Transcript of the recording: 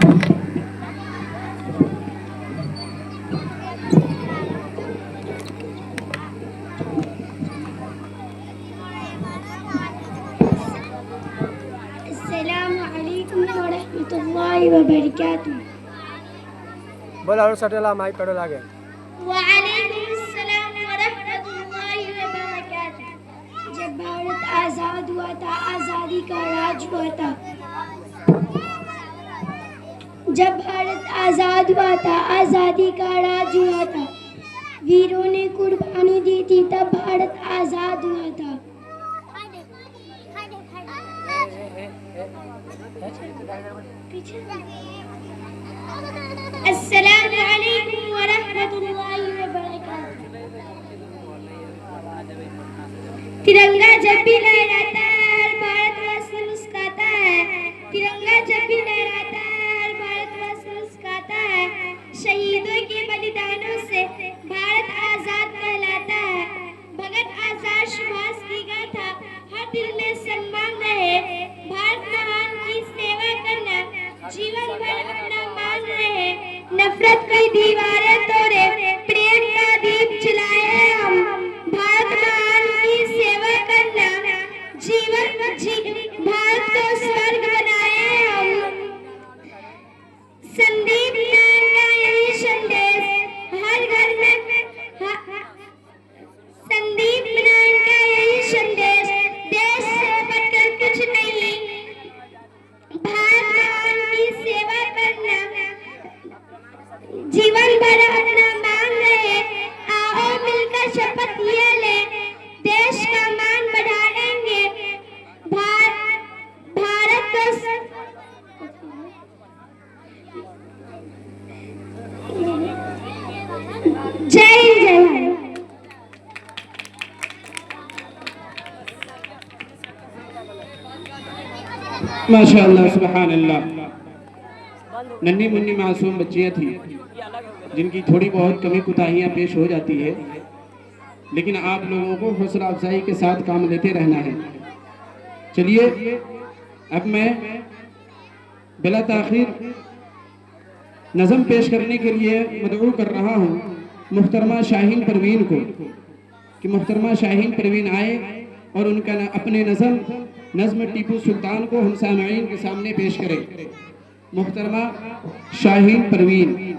अस्सलामुअलैकुम वरहमतुल्लाहि वबरकातुहू। बोला और सटेला माइक करो लागे। वालेकुम अस्सलाम वरहमतुल्लाहि वबरकातुहू। जब भारत आज़ाद हुआ था, आज़ादी का राज हुआ था। जब भारत आज़ाद हुआ था, आज़ादी का राज हुआ था। वीरों ने कुर्बानी दी थी, तब भारत आज़ाद हुआ था। अस्सलामु अलैकुम वरहमतुल्लाहि वबरकातुहू। तिरंगा जब भी लहराता है, भारतवर्ष मुस्कुराता है। तिरंगा जब भी लहराता है, भारतवर्ष मुस्कुराता है। शहीदों के बलिदानों से भारत आजाद कहलाता है। भगत आजाद सुभाष की गाथा हर दिल में सम्मान रहे। भारत महान की सेवा करना जीवन भर अपना मान रहे। नफरत की दीवारें तोड़े, प्रेम का दीप जलाए हम। भारत महान की सेवा करना भारत को स्वर्ग बनाए हम। संदीप नारायण का यही संदेश हर घर में संदीप नारायण का यही संदेश, देश से बढ़कर कुछ नहीं। भारत महान की सेवा करना जीवन भर अपना मान रहे। आओ मिलकर शपथ ये ले, देश का मान बढ़ाएंगे। भारत को जय हिंद, जय भारत। माशाअल्लाह सुभान अल्लाह। नन्ही मुन्नी मासूम बच्चियां थी जिनकी थोड़ी बहुत कमी कुताहियां पेश हो जाती है, लेकिन आप लोगों को हौसला अफजाई के साथ काम लेते रहना है। चलिए अब मैं बिला ताखीर नज़म पेश करने के लिए मदऊ कर रहा हूँ मुहतरमा शाहीन परवीन को, कि मुहतरमा शाहीन परवीन आए और उनका अपने नज़्म टीपू सुल्तान को हम सामईन के सामने पेश करें। मुहतरमा शाहीन परवीन।